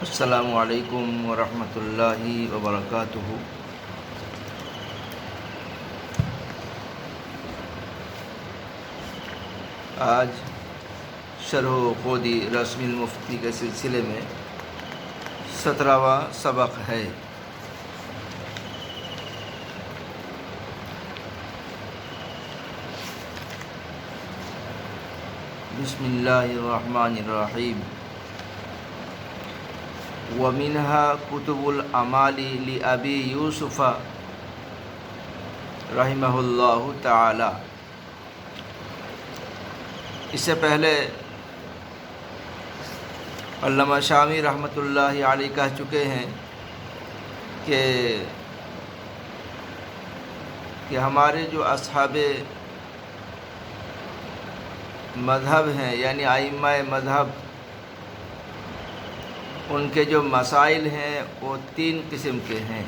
السلام علیکم ورحمۃ اللہ وبرکاتہ۔ آج شرح خودی رسم المفتی کے سلسلے میں 17واں سبق ہے۔ بسم اللہ الرحمن الرحیم۔ وَمِنْهَا كُتُبُ الْأَعْمَالِ لِأَبِي يُوسُفَ رحمہ اللہ تعالی۔ اس سے پہلے علامہ شامی رحمۃ اللہ علیہ کہہ چکے ہیں کہ ہمارے جو اصحاب مذہب ہیں یعنی ائمہ مذہب، ان کے جو مسائل ہیں وہ 3 قسم کے ہیں۔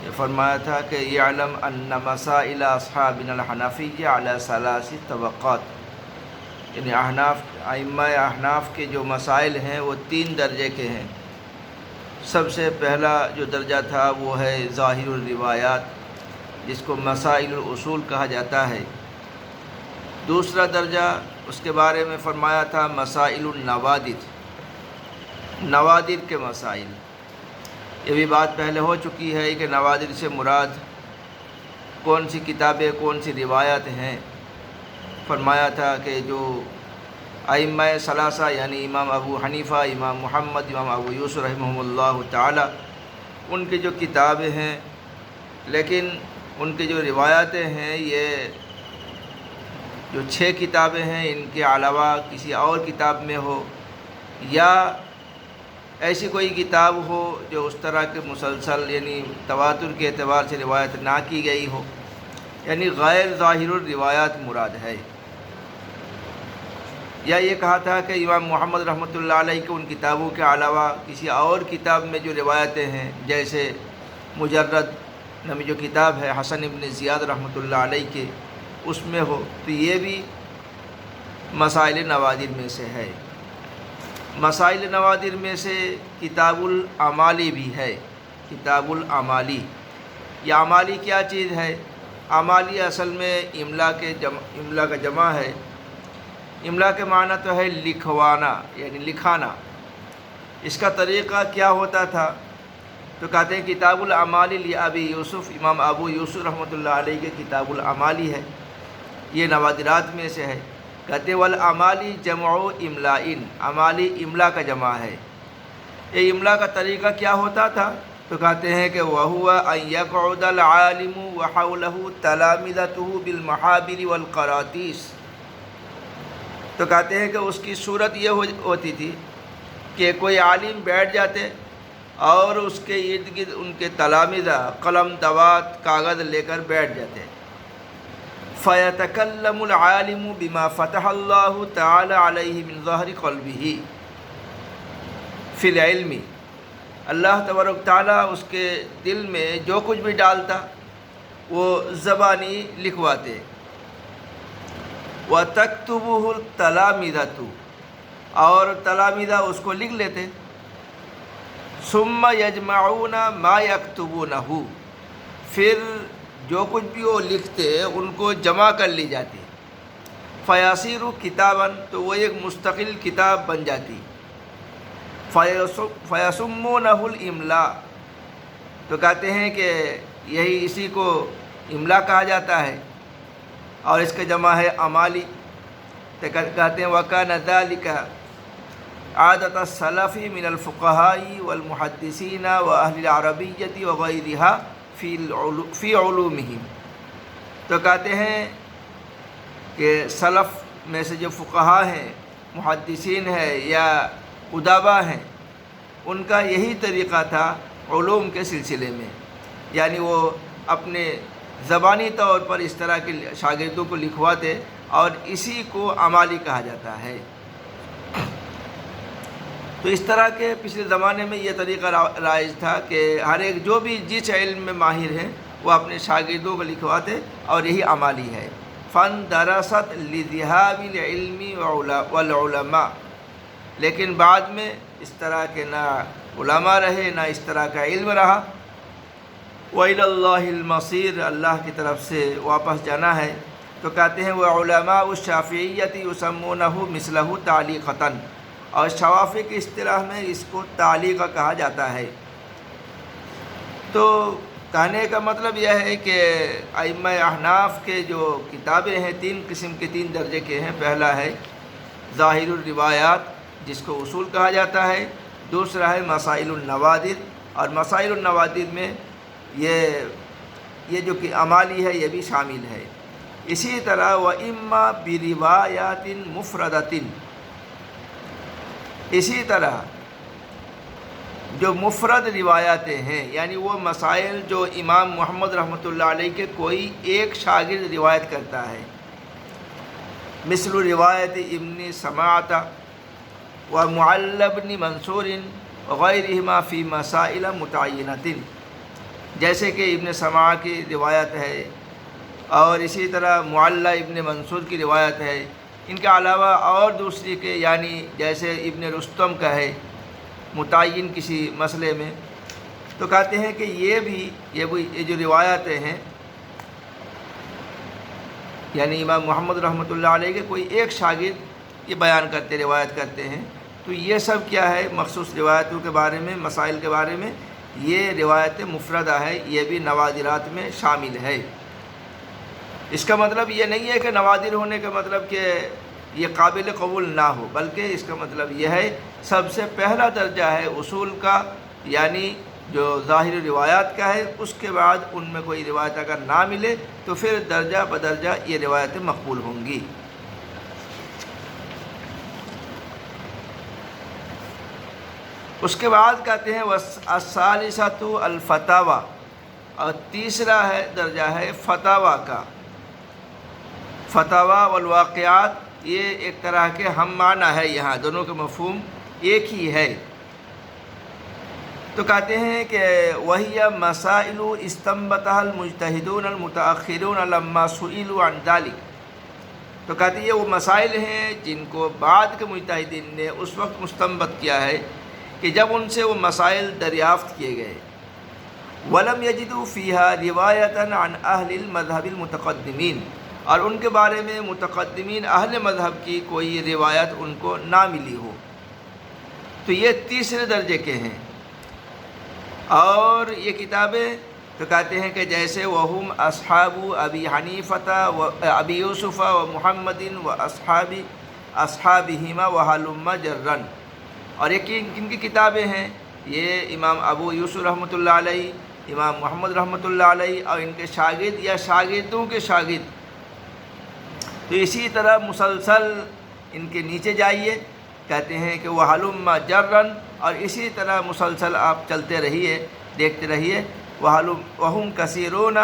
یہ فرمایا تھا کہ یعلم ان مسائل اصحابنا الحنفیہ علی 3 طبقات، یعنی ائمہ احناف کے جو مسائل ہیں وہ 3 درجے کے ہیں۔ سب سے پہلا جو درجہ تھا وہ ہے ظاہر الروایات، جس کو مسائل الاصول کہا جاتا ہے۔ دوسرا درجہ اس کے بارے میں فرمایا تھا مسائل النوادر، نوادر کے مسائل۔ یہ بھی بات پہلے ہو چکی ہے کہ نوادر سے مراد کون سی کتابیں، کون سی روایات ہیں۔ فرمایا تھا کہ جو ائمہ ثلاثہ یعنی امام ابو حنیفہ، امام محمد، امام ابو یوسف رحمہ اللہ تعالی، ان کی جو کتابیں ہیں، لیکن ان کی جو روایاتیں ہیں، یہ جو 6 کتابیں ہیں، ان کے علاوہ کسی اور کتاب میں ہو، یا ایسی کوئی کتاب ہو جو اس طرح کے مسلسل یعنی تواتر کے اعتبار سے روایت نہ کی گئی ہو، یعنی غیر ظاہر الروایات مراد ہے۔ یا یہ کہا تھا کہ امام محمد رحمۃ اللہ علیہ کے ان کتابوں کے علاوہ کسی اور کتاب میں جو روایتیں ہیں، جیسے مجرد نامی جو کتاب ہے حسن ابن زیاد رحمۃ اللہ علیہ کے، اس میں ہو، تو یہ بھی مسائل نوادر میں سے ہے۔ مسائل نوادر میں سے کتاب الاعمالی بھی ہے۔ کتاب الاعمالی، یہ اعمالی کیا چیز ہے؟ اعمالی اصل میں املا کا جمع ہے۔ املا کے معنی تو ہے لکھوانا، یعنی لکھانا۔ اس کا طریقہ کیا ہوتا تھا؟ تو کہتے ہیں کتاب الاعمالی لابی یوسف، امام ابو یوسف رحمۃ اللہ علیہ کے کتاب الاعمالی ہے، یہ نوادرات میں سے ہے۔ کہتے ہیں والاعمالی جمع املائن، اعمالی املا کا جمع ہے۔ یہ املا کا طریقہ کیا ہوتا تھا؟ تو کہتے ہیں کہ وَهُوَ أَن يَقْعُدَ الْعَالِمُ وَحَوْلَهُ تَلَامِذَتُهُ بِالْمَحَابِرِ وَالْقَرَاطِيسِ۔ تو کہتے ہیں کہ اس کی صورت یہ ہوتی تھی کہ کوئی عالم بیٹھ جاتے اور اس کے ارد گرد ان کے تلامذہ قلم دوات کاغذ لے کر بیٹھ جاتے۔ فَيَتَكَلَّمُ الْعَالِمُ بِمَا فَتَحَ اللَّهُ تَعَالَى عَلَيْهِ مِنْ ظَهْرِ قَلْبِهِ فِي الْعِلْمِ، اللہ تبارک تعالیٰ اس کے دل میں جو کچھ بھی ڈالتا وہ زبانی لکھواتے۔ وَتَكْتُبُهُ التَّلَامِذَةُ، اور تلامذہ اس کو لکھ لیتے۔ ثُمَّ يَجْمَعُونَ مَا يَكْتُبُونَهُ، پھر جو کچھ بھی وہ لکھتے ان کو جمع کر لی جاتی۔ فَيَصِيرُ كِتَابًا، تو وہ ایک مستقل کتاب بن جاتی۔ فَيَسُمُّونَهُ الْإِمْلَاء، تو کہتے ہیں کہ اسی کو املا کہا جاتا ہے، اور اس کا جمع ہے اعمالی۔ تو کہتے ہیں وَكَانَ ذَلِكَ عَادَةَ السَّلَفِ مِنَ الْفُقَهَاءِ وَالْمُحَدِّثِينَ وَأَهْلِ الْعَرَبِيَّةِ وَغَيْرِهَا فی علومہم۔ تو کہتے ہیں کہ سلف میں سے جو فقہا ہیں، محدثین ہیں یا ادبا ہیں، ان کا یہی طریقہ تھا علوم کے سلسلے میں، یعنی وہ اپنے زبانی طور پر اس طرح کے شاگردوں کو لکھواتے، اور اسی کو اعمالی کہا جاتا ہے۔ تو اس طرح کے پچھلے زمانے میں یہ طریقہ رائج تھا کہ ہر ایک جو بھی جس علم میں ماہر ہے وہ اپنے شاگردوں کو لکھواتے، اور یہی اعمالی ہے۔ فن دراست لذهاب العلم والعلماء، لیکن بعد میں اس طرح کے نہ علماء رہے نہ اس طرح کا علم رہا۔ وَإِلَى اللَّهِ الْمَصِيرُ، اللہ کی طرف سے واپس جانا ہے۔ تو کہتے ہیں وَعُلَمَاءُ الشَّافِعِيَّةِ يُسَمُّونَهُ مِثْلَهُ تَعْلِيقَةً، اور شوافی کی اصطلاح میں اس کو تعلیقہ کہا جاتا ہے۔ تو کہنے کا مطلب یہ ہے کہ ائمہ احناف کے جو کتابیں ہیں تین قسم کے، تین درجے کے ہیں۔ پہلا ہے ظاہر الروایات جس کو اصول کہا جاتا ہے، دوسرا ہے مسائل النوادر، اور مسائل النوادر میں یہ جو کہ عمالی ہے یہ بھی شامل ہے۔ اسی طرح وَإِمَّا بِرِوَایَاتٍ مُفْرَدَةٍ، اسی طرح جو مفرد روایاتیں ہیں، یعنی وہ مسائل جو امام محمد رحمۃ اللہ علیہ کے کوئی ایک شاگرد روایت کرتا ہے، مثل روایت ابن سماعہ و معل بن منصور وغیرہما فی مسائل متعینۃ، جیسے کہ ابن سماعہ کی روایت ہے اور اسی طرح معل ابن منصور کی روایت ہے۔ ان کے علاوہ اور دوسری کے، یعنی جیسے ابن رستم کا ہے متعین کسی مسئلے میں، تو کہتے ہیں کہ یہ جو روایتیں ہیں، یعنی امام محمد رحمۃ اللہ علیہ کے کوئی ایک شاگرد یہ بیان کرتے، روایت کرتے ہیں، تو یہ سب کیا ہے، مخصوص روایتوں کے بارے میں، مسائل کے بارے میں یہ روایت مفردہ ہے، یہ بھی نوادرات میں شامل ہے۔ اس کا مطلب یہ نہیں ہے کہ نوادر ہونے کا مطلب کہ یہ قابل قبول نہ ہو، بلکہ اس کا مطلب یہ ہے سب سے پہلا درجہ ہے اصول کا، یعنی جو ظاہر روایات کا ہے، اس کے بعد ان میں کوئی روایت اگر نہ ملے تو پھر درجہ بدرجہ یہ روایتیں مقبول ہوں گی۔ اس کے بعد کہتے ہیں الثالثۃ الفتاوی، اور تیسرا ہے درجہ ہے فتاوی کا۔ فتاوی والواقعات یہ ایک طرح کے ہم معنی ہے، یہاں دونوں کا مفہوم ایک ہی ہے۔ تو کہتے ہیں کہ وَهِيَ مَسَائِلُ اسْتَنبَطَهَا الْمُجْتَهِدُونَ الْمُتَأَخِّرُونَ لَمَّا سُئِلُوا عَنْ ذَلِكَ، تو کہتے ہیں یہ وہ مسائل ہیں جن کو بعد کے مجتہدین نے اس وقت مستنبط کیا ہے کہ جب ان سے وہ مسائل دریافت کیے گئے۔ وَلَمْ يَجِدُوا فِيهَا رِوَایَةً عَنْ أَهْلِ الْمَذْهَبِ الْمُتَقَدِّمِينَ، اور ان کے بارے میں متقدمین اہل مذہب کی کوئی روایت ان کو نہ ملی ہو، تو یہ تیسرے درجے کے ہیں۔ اور یہ کتابیں تو کہتے ہیں کہ جیسے وہم اصحاب ابی حنیفہ و ابی یوسف و محمد و اصحابہما و ہلم جرا، اور یہ کن کی کتابیں ہیں؟ یہ امام ابو یوسف رحمۃ اللہ علیہ، امام محمد رحمۃ اللہ علیہ اور ان کے شاگرد یا شاگردوں کے شاگرد۔ تو اسی طرح مسلسل ان کے نیچے جائیے، کہتے ہیں کہ وہ ہلم جرن، اور اسی طرح مسلسل آپ چلتے رہیے، دیکھتے رہیے۔ وہم کثیرون،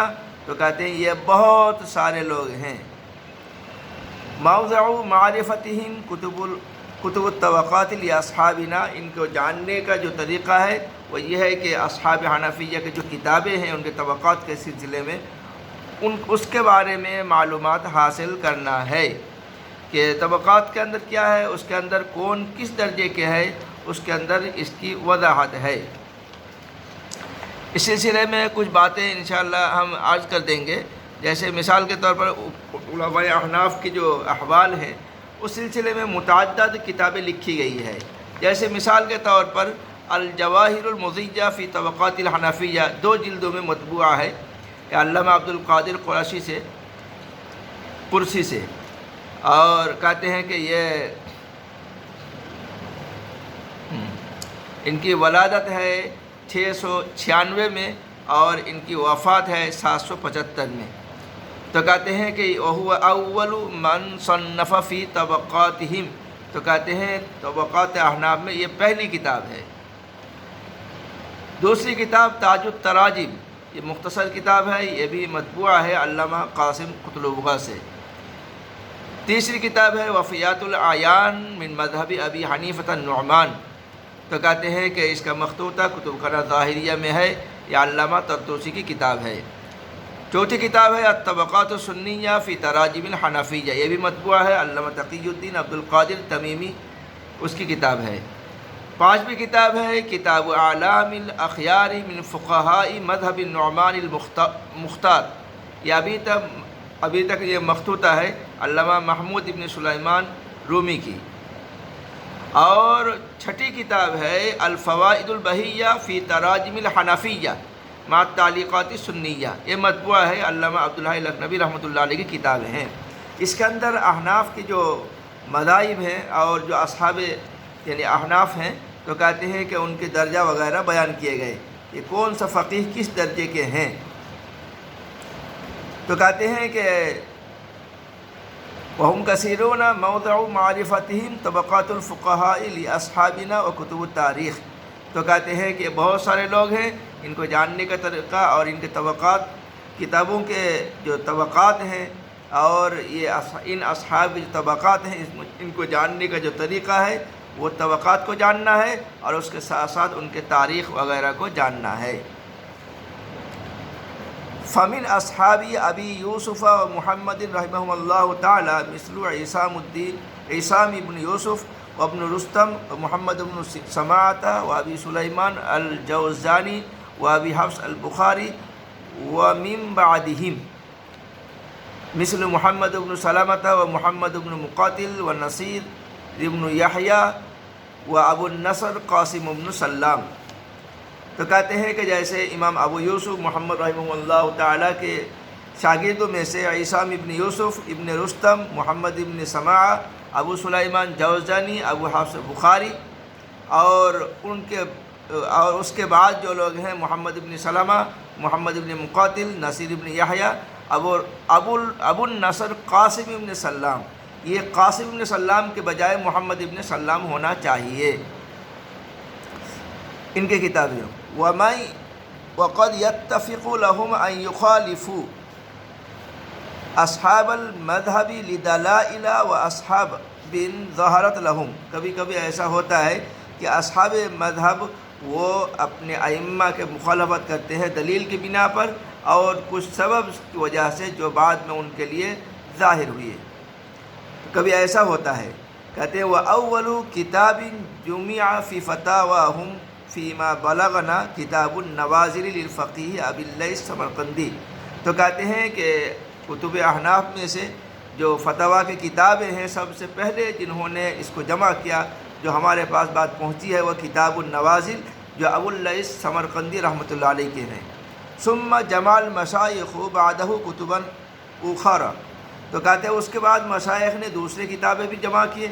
تو کہتے ہیں یہ بہت سارے لوگ ہیں۔ موضع معرفتہم کتب الطبقات لاصحابنا، ان کو جاننے کا جو طریقہ ہے وہ یہ ہے کہ اصحاب حنفیہ کے جو کتابیں ہیں ان کے طبقات کے سلسلے میں اس کے بارے میں معلومات حاصل کرنا ہے کہ طبقات کے اندر کیا ہے، اس کے اندر کون کس درجے کے ہے، اس کے اندر اس کی وضاحت ہے۔ اس سلسلے میں کچھ باتیں انشاءاللہ ہم عرض کر دیں گے، جیسے مثال کے طور پر علماء احناف کی جو احوال ہیں اس سلسلے میں متعدد کتابیں لکھی گئی ہے۔ جیسے مثال کے طور پر الجواہر المضیہ فی طبقات الحنفیہ 2 جلدوں میں مطبوعہ ہے، علامہ عبد القادر قریشی سے پرسی سے، اور کہتے ہیں کہ یہ ان کی ولادت ہے 696 میں اور ان کی وفات ہے 775 میں۔ تو کہتے ہیں کہ وَهُوَ أَوَّلُ مَنْ صَنَّفَ فِي طَبَقَاتِهِمْ، تو کہتے ہیں طبقات احناف میں یہ پہلی کتاب ہے۔ دوسری کتاب تاج التراجم، یہ مختصر کتاب ہے، یہ بھی مطبوعہ ہے علامہ قاسم قطلبغہ سے۔ تیسری کتاب ہے وفیات العیان من مذہب ابی حنیفہ النعمان، تو کہتے ہیں کہ اس کا مخطوطہ کتب خانہ ظاہریہ میں ہے، یہ علامہ طرطوسی کی کتاب ہے۔ چوتھی کتاب ہے الطبقات السنیہ فی تراجم الحنفیہ، یہ بھی مطبوعہ ہے، علامہ تقی الدین عبد القادر تمیمی اس کی کتاب ہے۔ پانچویں کتاب ہے کتاب اعلام الاخیار من فقہاء مذہب النعمان المختار، یہ ابھی تک یہ مخطوطہ ہے علامہ محمود ابن سلیمان رومی کی۔ اور چھٹی کتاب ہے الفوائد البہیہ فی تراجم الحنفیہ مع تعلیقات السنیہ، یہ مطبوعہ ہے علامہ عبدالحی لکھنوی رحمۃ اللہ علیہ کی کتابیں ہیں۔ اس کے اندر احناف کے جو مذاہب ہیں اور جو اصحاب یعنی احناف ہیں تو کہتے ہیں کہ ان کے درجہ وغیرہ بیان کیے گئے، یہ کون سا فقیہ کس درجے کے ہیں۔ تو کہتے ہیں کہ وَهُمْ كَثِيرُونَ مَوْضِعُ مَعْرِفَتِهِمْ طبقات الفقہاء لِأَصْحَابِنَا وَكُتُبُ التاریخ، تو کہتے ہیں کہ بہت سارے لوگ ہیں، ان کو جاننے کا طریقہ اور ان کے طبقات، کتابوں کے جو طبقات ہیں اور یہ ان اصحاب کے جو طبقات ہیں ان کو جاننے کا جو طریقہ ہے وہ طبقات کو جاننا ہے اور اس کے ساتھ ساتھ ان کے تاریخ وغیرہ کو جاننا ہے۔ فمن اصحاب ابی یوسف و محمد رحمہم اللہ تعالی مثل عیسام ابن یوسف و ابن رستم و محمد ابن سماعۃ و ابی سلیمان الجوزانی و ابی حفص البخاری و من بعدہم مثل محمد ابن سلمۃ و محمد ابن مقاتل و نصیر ابن یحییٰ و ابو النصر قاسم ابن سلام، تو کہتے ہیں کہ جیسے امام ابو یوسف محمد رحمہ اللہ تعالیٰ کے شاگردوں میں سے عیسام ابن یوسف، ابن رستم، محمد ابن سماع، ابو سلیمان جوزجانی، ابو حفص بخاری اور اس کے بعد جو لوگ ہیں محمد ابن سلمہ، محمد ابن مقاتل، نصیر ابن یحییٰ، ابو النصر قاسم ابن سلام، یہ قاسم ابن سلام کے بجائے محمد ابن سلام ہونا چاہیے ان کے کتابیں۔ وقد يتفق لهم ان يخالفوا اصحاب المذهب لدلائل واصحاب ظهرت لهم، کبھی کبھی ایسا ہوتا ہے کہ اصحاب مذہب وہ اپنے ائمہ کے مخالفت کرتے ہیں دلیل کی بنا پر اور کچھ سبب کی وجہ سے جو بعد میں ان کے لیے ظاہر ہوئی ہے، کبھی ایسا ہوتا ہے۔ کہتے ہیں وَأَوَّلُ كِتَابٍ جُمِعَ فِي فَتَاوَاهُمْ فِيمَا بَلَغَنَا كِتَابُ النَّوَازِلِ لِلْفَقِيهِ أَبِي اللَّيْثِ السَّمَرْقَنْدِي، تو کہتے ہیں کہ کتب احناف میں سے جو فتاویٰ کی کتابیں ہیں سب سے پہلے جنہوں نے اس کو جمع کیا، جو ہمارے پاس بات پہنچی ہے، وہ کتاب النوازل جو ابو اللَّيْث السمرقندی رحمۃ اللہ علیہ کے ہیں۔ ثم جمع المشائخ بعدہ کتبا اخرى، تو کہتے ہیں اس کے بعد مشائخ نے دوسری کتابیں بھی جمع کیے،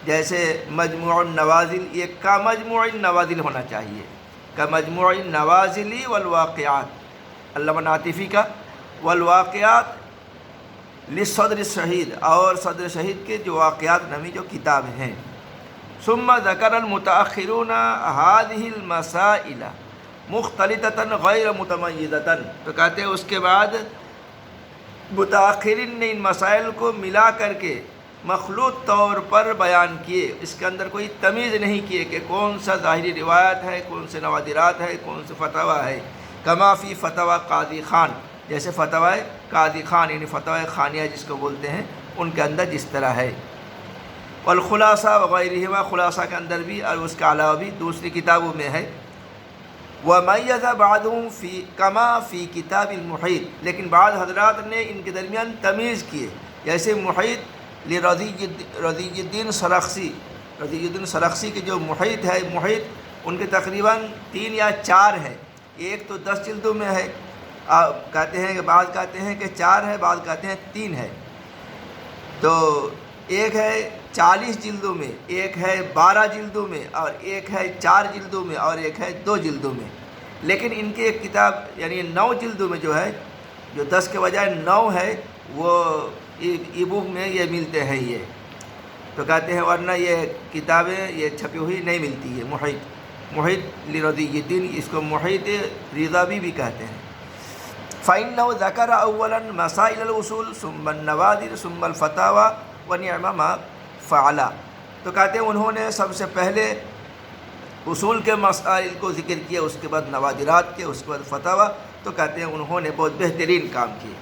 جیسے مجموع النوازل، یہ کا مجموع النوازل ہونا چاہیے، کا مجموع النوازل والواقعات، علامہ ناطفی کا والواقعات للصدر الشہید، اور صدر شہید کے جو واقعات نامی جو کتاب ہیں۔ ثم ذکر المتأخرون هذه المسائل مختلطة غیر متمیزة، تو کہتے ہیں اس کے بعد متاخرین نے ان مسائل کو ملا کر کے مخلوط طور پر بیان کیے، اس کے اندر کوئی تمیز نہیں کیے کہ کون سا ظاہری روایت ہے، کون سے نوادرات ہے، کون سے فتویٰ ہے۔ کما فی فتویٰ قاضی خان، جیسے فتویٰ قاضی خان یعنی فتویٰ خانیہ جس کو بولتے ہیں، ان کے اندر جس طرح ہے۔ والخلاصہ وغیرہما، خلاصہ کے اندر بھی اور اس کے علاوہ بھی دوسری کتابوں میں ہے۔ وَمَيَّزَ بَعْضُهُمْ فِي كَمَا فِي کتاب المحیط، لیکن بعض حضرات نے ان کے درمیان تمیز کیے، جیسے محیط رضی الدین سرخسی کے جو محیط ہے، محیط ان کے تقریباً 3 یا 4 ہے، ایک تو 10 جلدوں میں ہے، کہتے ہیں کہ بعض کہتے ہیں کہ 4 ہے، بعض کہتے ہیں 3 ہے، تو ایک ہے 40 جلدوں میں، ایک ہے 12 جلدوں میں، اور ایک ہے 4 جلدوں میں، اور ایک ہے 2 جلدوں میں۔ لیکن ان کی ایک کتاب یعنی 9 جلدوں میں جو ہے، جو 10 کے بجائے 9 ہے، وہ ای بک میں یہ ملتے ہیں یہ، تو کہتے ہیں ورنہ یہ کتابیں یہ چھپی ہوئی نہیں ملتی ہے۔ محیط لرضی الدین، اس کو محیط رضابی بھی کہتے ہیں۔ فَإِنَّهُ ذَكَرَ أَوَّلًا مَسَائِلَ الْأُصُولِ ثُمَّ النَّوَادِرِ ثُمَّ الْفَتَاوَى وَنِعْمَ مَا فَعَلَ، تو کہتے ہیں انہوں نے سب سے پہلے اصول کے مسائل کو ذکر کیا، اس کے بعد نوادرات کے، اس کے بعد فتاویٰ، تو کہتے ہیں انہوں نے بہت بہترین کام کیے۔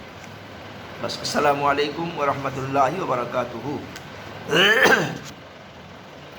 بس السلام علیکم ورحمۃ اللہ وبرکاتہ۔